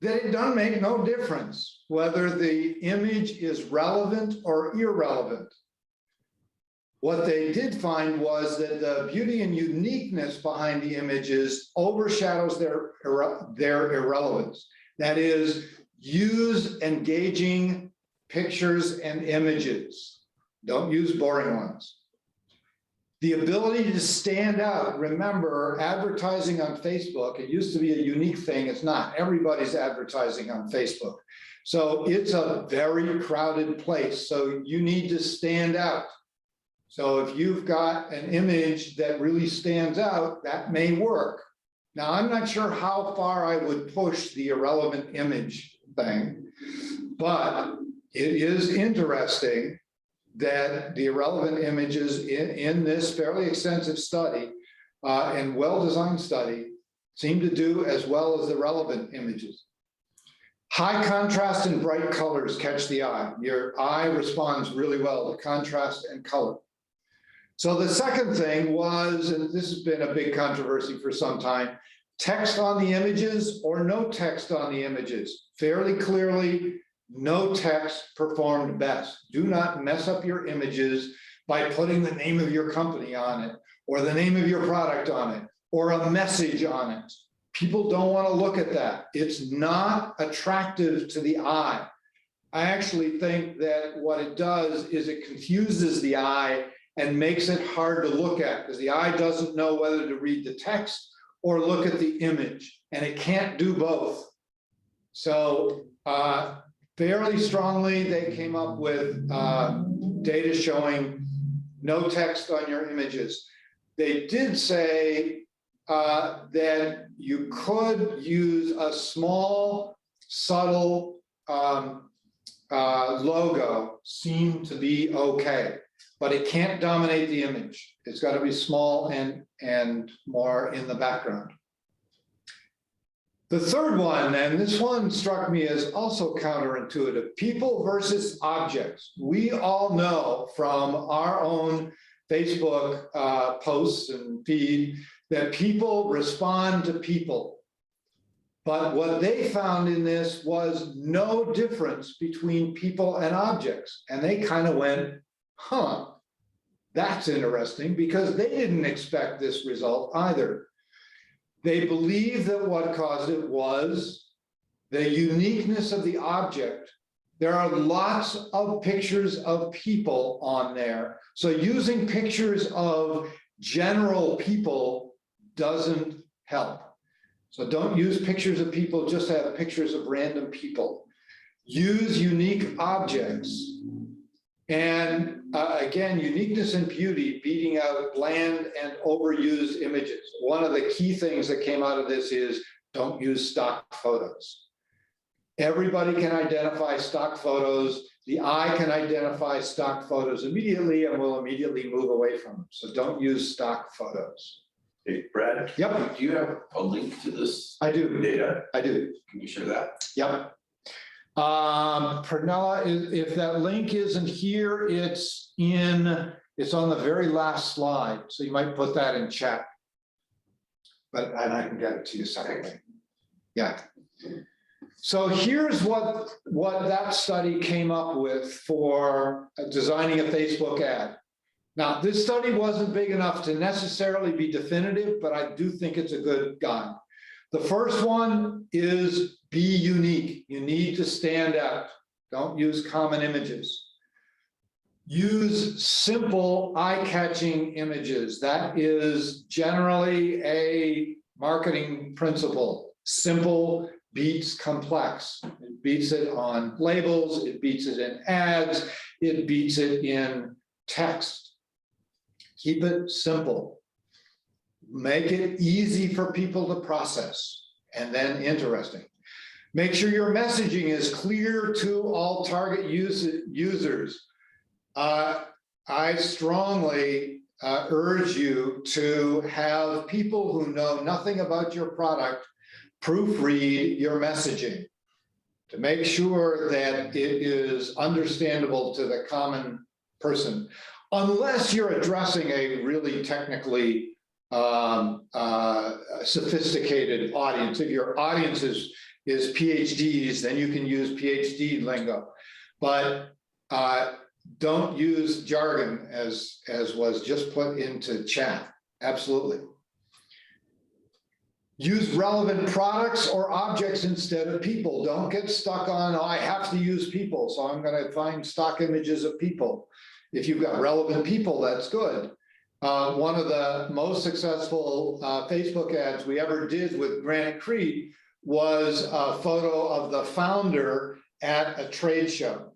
that it doesn't make no difference whether the image is relevant or irrelevant. What they did find was that the beauty and uniqueness behind the images overshadows their irrelevance. That is, use engaging pictures and images. Don't use boring ones. The ability to stand out. Remember, advertising on Facebook, it used to be a unique thing. It's not. Everybody's advertising on Facebook. So it's a very crowded place. So you need to stand out. So if you've got an image that really stands out, that may work. Now, I'm not sure how far I would push the irrelevant image thing, but it is interesting that the irrelevant images in this fairly extensive study and well-designed study seem to do as well as the relevant images. High contrast and bright colors catch the eye. Your eye responds really well to contrast and color. So the second thing was, and this has been a big controversy for some time, text on the images or no text on the images. Fairly clearly, no text performed best. Do not mess up your images by putting the name of your company on it, or the name of your product on it, or a message on it. People don't want to look at that. It's not attractive to the eye. I actually think that what it does is it confuses the eye and makes it hard to look at, because the eye doesn't know whether to read the text or look at the image, and it can't do both. So fairly strongly, they came up with data showing no text on your images. They did say that you could use a small, subtle logo, seemed to be okay, but it can't dominate the image. It's got to be small and more in the background. The third one, and this one struck me as also counterintuitive, people versus objects. We all know from our own Facebook posts and feed that people respond to people. But what they found in this was no difference between people and objects. And they kind of went, huh, that's interesting, because they didn't expect this result either. They believe that what caused it was the uniqueness of the object. There are lots of pictures of people on there. So using pictures of general people doesn't help. So don't use pictures of people, just have pictures of random people. Use unique objects. And again, uniqueness and beauty beating out bland and overused images. One of the key things that came out of this is don't use stock photos. Everybody can identify stock photos. The eye can identify stock photos immediately and will immediately move away from them. So don't use stock photos. Hey, Brad. Yep. Do you have a link to this I do. data? I do. Can you share that? Yep. Pernilla, if that link isn't here, it's on the very last slide. So you might put that in chat. And I can get it to you separately. Yeah. So here's what that study came up with for designing a Facebook ad. Now, this study wasn't big enough to necessarily be definitive, but I do think it's a good guide. The first one is be unique. You need to stand out. Don't use common images. Use simple, eye-catching images. That is generally a marketing principle. Simple beats complex. It beats it on labels, it beats it in ads, it beats it in text. Keep it simple. Make it easy for people to process, and then interesting. Make sure your messaging is clear to all target users. I strongly urge you to have people who know nothing about your product proofread your messaging to make sure that it is understandable to the common person, unless you're addressing a really technically sophisticated audience. If your audience is PhDs, then you can use PhD lingo, but don't use jargon as was just put into chat. Absolutely. Use relevant products or objects instead of people. Don't get stuck on, oh, I have to use people, so I'm going to find stock images of people. If you've got relevant people, that's good. One of the most successful Facebook ads we ever did with Granite Creek was a photo of the founder at a trade show.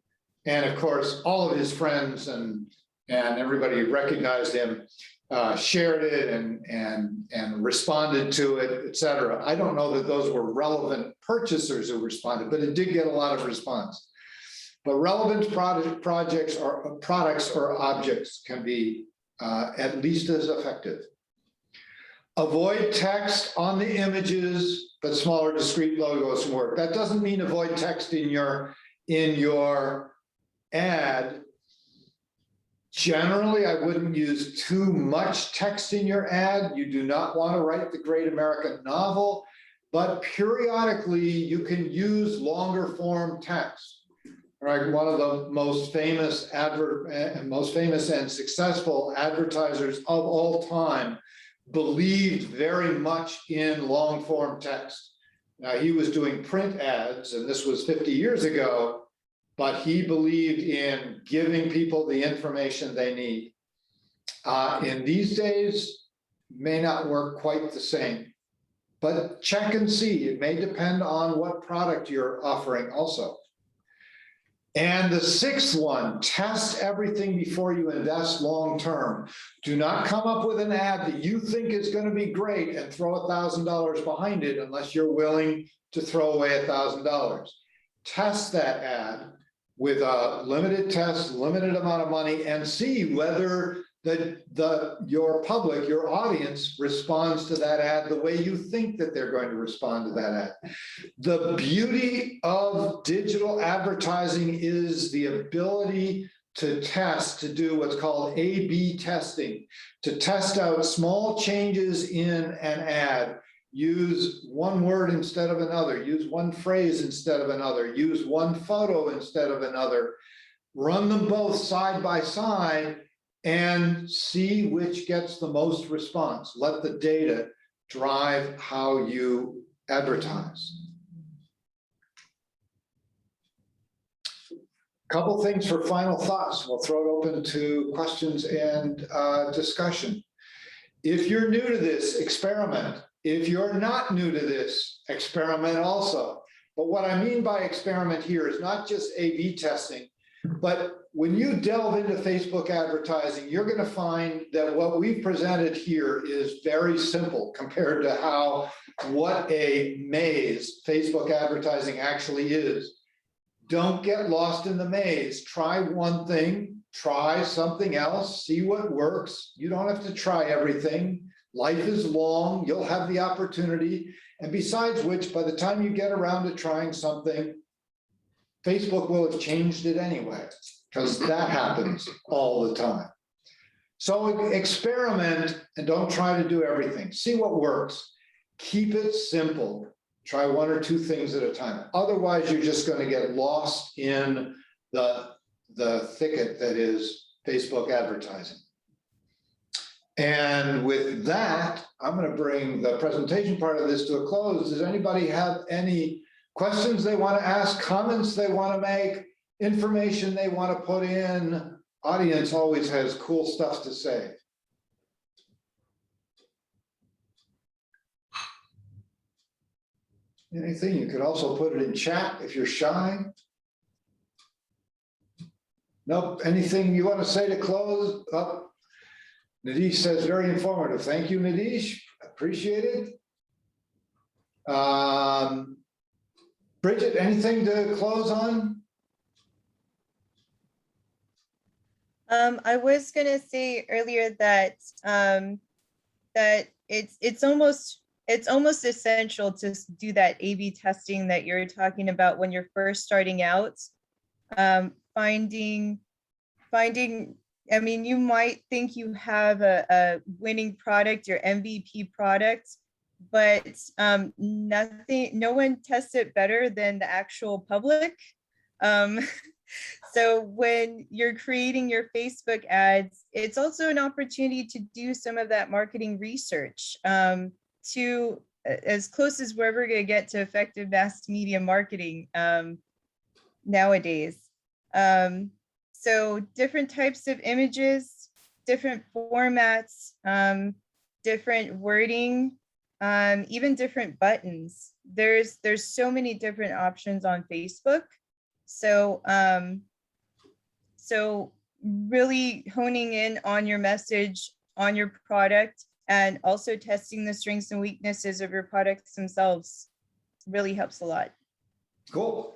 And of course, all of his friends and everybody recognized him, shared it and responded to it, et cetera. I don't know that those were relevant purchasers who responded, but it did get a lot of response. But relevant projects or products or objects can be at least as effective. Avoid text on the images, but smaller discrete logos can work. That doesn't mean avoid text in your ad. Generally, I wouldn't use too much text in your ad. You do not want to write the great American novel, but periodically you can use longer form text. Right, one of the most famous and successful advertisers of all time believed very much in long form text. Now, he was doing print ads, and this was 50 years ago, but he believed in giving people the information they need. In these days, may not work quite the same, but check and see. It may depend on what product you're offering also. And the sixth one, test everything before you invest long-term. Do not come up with an ad that you think is going to be great and throw $1,000 behind it unless you're willing to throw away $1,000. Test that ad with a limited test, limited amount of money, and see whether your public, your audience responds to that ad the way you think that they're going to respond to that ad. The beauty of digital advertising is the ability to test, to do what's called A/B testing, to test out small changes in an ad. Use one word instead of another, use one phrase instead of another, use one photo instead of another, run them both side by side and see which gets the most response. Let the data drive how you advertise. Couple things for final thoughts. We'll throw it open to questions and discussion. If you're new to this, experiment. If you're not new to this, experiment also. But what I mean by experiment here is not just A/B testing, but when you delve into Facebook advertising, you're going to find that what we've presented here is very simple compared to what a maze Facebook advertising actually is. Don't get lost in the maze. Try one thing, try something else, see what works. You don't have to try everything. Life is long, you'll have the opportunity. And besides which, by the time you get around to trying something, Facebook will have changed it anyway, because that happens all the time. So experiment and don't try to do everything. See what works. Keep it simple. Try one or two things at a time. Otherwise, you're just going to get lost in the thicket that is Facebook advertising. And with that, I'm going to bring the presentation part of this to a close. Does anybody have any questions they want to ask, comments they want to make, information they want to put in? Audience always has cool stuff to say. Anything? You could also put it in chat if you're shy. Nope. Anything you want to say to close? Oh, Nadish says very informative. Thank you, Nadish. Appreciate it. Bridget, anything to close on? I was gonna say earlier that that it's almost essential to do that A/B testing that you're talking about when you're first starting out. Finding, I mean, you might think you have a winning product, your MVP product, but no one tests it better than the actual public. So when you're creating your Facebook ads, it's also an opportunity to do some of that marketing research, to as close as we're ever going to get to effective mass media marketing nowadays. So different types of images, different formats, different wording, even different buttons. There's so many different options on Facebook. So, so really honing in on your message, on your product, and also testing the strengths and weaknesses of your products themselves really helps a lot. Cool.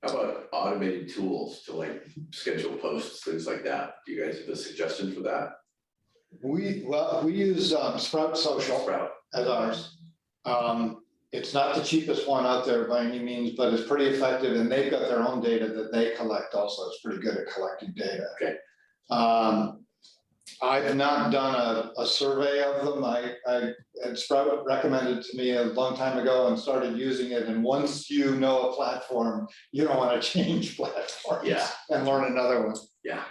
How about automated tools to like schedule posts, things like that? Do you guys have a suggestion for that? We use Sprout Social Sprout. as ours. It's not the cheapest one out there by any means, but it's pretty effective, and they've got their own data that they collect also. It's pretty good at collecting data. Okay. I've not done a survey of them. And Sprout recommended to me a long time ago and started using it. And once you know a platform, you don't want to change platforms. Yeah. And learn another one. Yeah.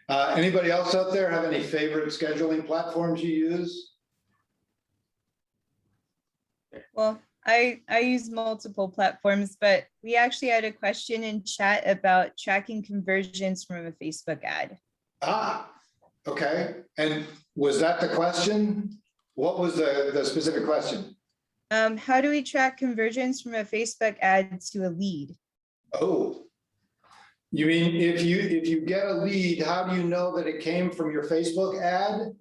Anybody else out there have any favorite scheduling platforms you use? Well, I use multiple platforms, but we actually had a question in chat about tracking conversions from a Facebook ad. Okay. And was that the question? What was the specific question? How do we track conversions from a Facebook ad to a lead? Oh, you mean if you get a lead, how do you know that it came from your Facebook ad?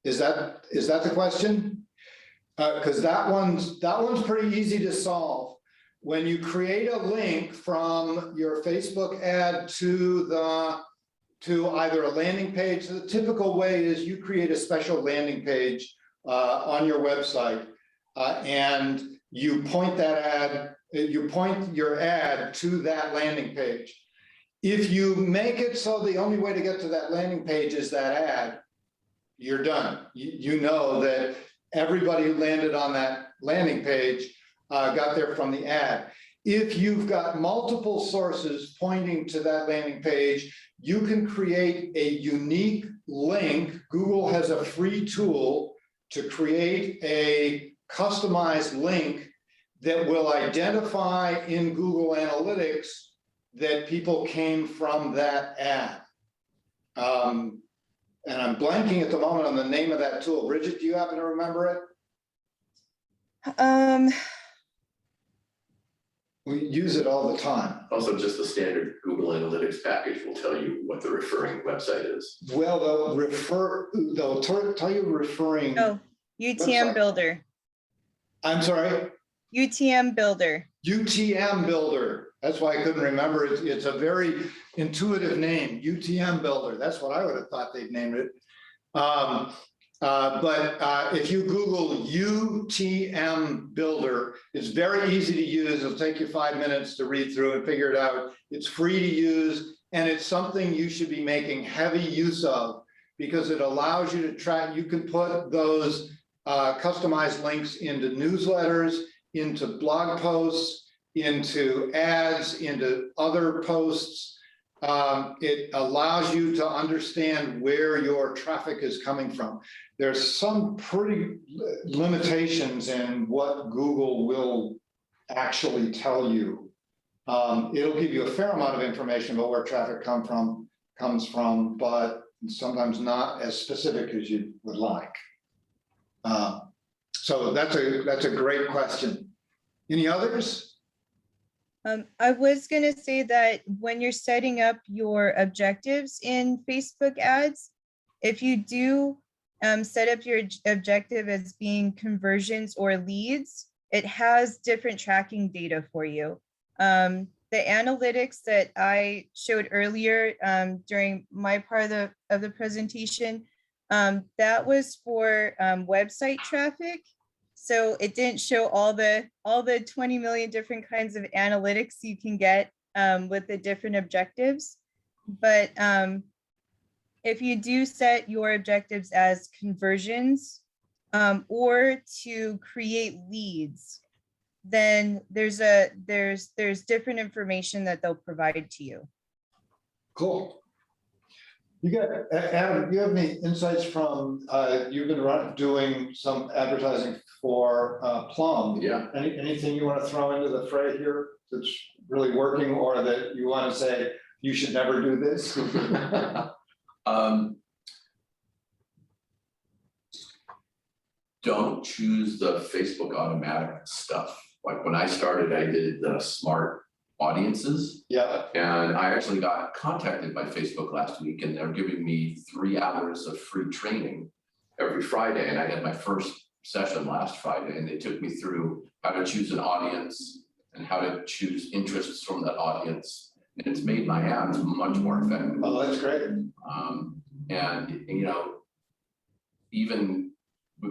Is that the question? Because that one's pretty easy to solve. When you create a link from your Facebook ad to either a landing page, the typical way is you create a special landing page on your website, and you point your ad to that landing page. If you make it so the only way to get to that landing page is that ad, you're done. You know that everybody who landed on that landing page got there from the ad. If you've got multiple sources pointing to that landing page, you can create a unique link. Google has a free tool to create a customized link that will identify in Google Analytics that people came from that ad. And I'm blanking at the moment on the name of that tool. Bridget, do you happen to remember it? We use it all the time. Also, just the standard Google Analytics package will tell you what the referring website is. Well, they'll tell you referring. Oh, UTM website. Builder. I'm sorry? UTM Builder. UTM Builder. That's why I couldn't remember. It's a very intuitive name, UTM Builder. That's what I would have thought they'd named it. But if you Google UTM Builder, it's very easy to use. It'll take you 5 minutes to read through and figure it out. It's free to use, and it's something you should be making heavy use of because it allows you to track. You can put those customized links into newsletters, into blog posts, into ads, into other posts. It allows you to understand where your traffic is coming from. There's some pretty limitations in what Google will actually tell you. It'll give you a fair amount of information about where traffic comes from, but sometimes not as specific as you would like. So that's a great question. Any others? I was going to say that when you're setting up your objectives in Facebook ads, if you do set up your objective as being conversions or leads, it has different tracking data for you. The analytics that I showed earlier during my part of the presentation, that was for website traffic. So it didn't show all the 20 million different kinds of analytics you can get with the different objectives. But if you do set your objectives as conversions or to create leads, then there's different information that they'll provide to you. Cool. You got, Adam, do you have any insights from, you've been doing some advertising for Plum. Yeah. Anything you want to throw into the fray here that's really working, or that you want to say, you should never do this? don't choose the Facebook automatic stuff. Like when I started, I did the smart audiences. Yeah. And I actually got contacted by Facebook last week and they're giving me 3 hours of free training every Friday. And I had my first session last Friday and they took me through how to choose an audience and how to choose interests from that audience. And it's made my ads much more effective. Oh, that's great. And, you know, even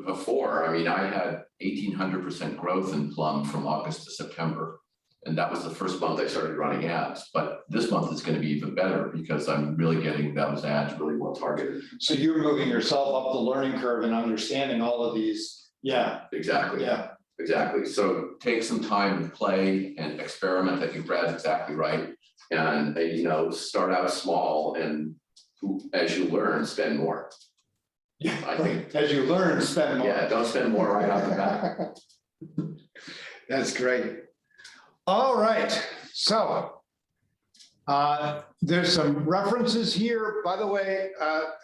before, I mean, I had 1,800% growth in Plum from August to September. And that was the first month I started running ads. But this month is going to be even better because I'm really getting those ads really well targeted. So you're moving yourself up the learning curve and understanding all of these. Yeah. Exactly. Yeah. Exactly. So take some time to play and experiment. I think Brad's exactly right. And, you know, start out small and as you learn, spend more. Yeah. I think. As you learn, spend more. Yeah, don't spend more right off the bat. That's great. All right, so there's some references here. By the way,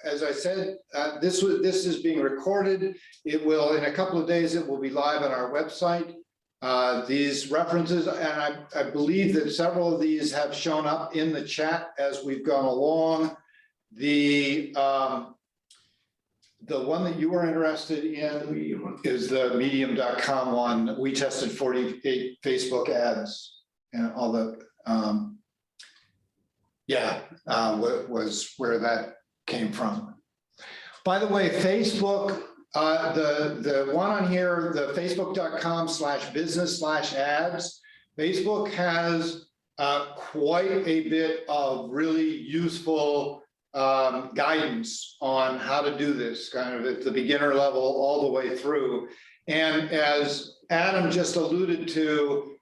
as I said, this is being recorded. It will, in a couple of days, it will be live on our website. These references, and I believe that several of these have shown up in the chat as we've gone along. The one that you were interested in is the medium.com one. We tested 48 Facebook ads and all the, was where that came from. By the way, Facebook, the one on here, the facebook.com/business/ads, Facebook has quite a bit of really useful guidance on how to do this, kind of at the beginner level all the way through. And as Adam just alluded to,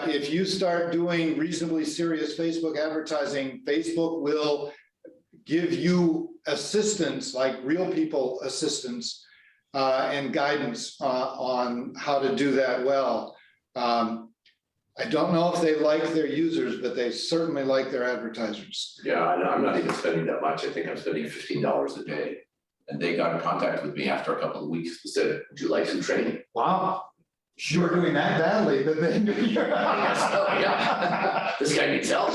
if you start doing reasonably serious Facebook advertising, Facebook will give you assistance, like real people assistance and guidance on how to do that well. I don't know if they like their users, but they certainly like their advertisers. Yeah, I'm not even spending that much. I think I'm spending $15 a day. And they got in contact with me after a couple of weeks and said, would you like some training? Wow. You were doing that badly, but then. Yeah. This guy needs help.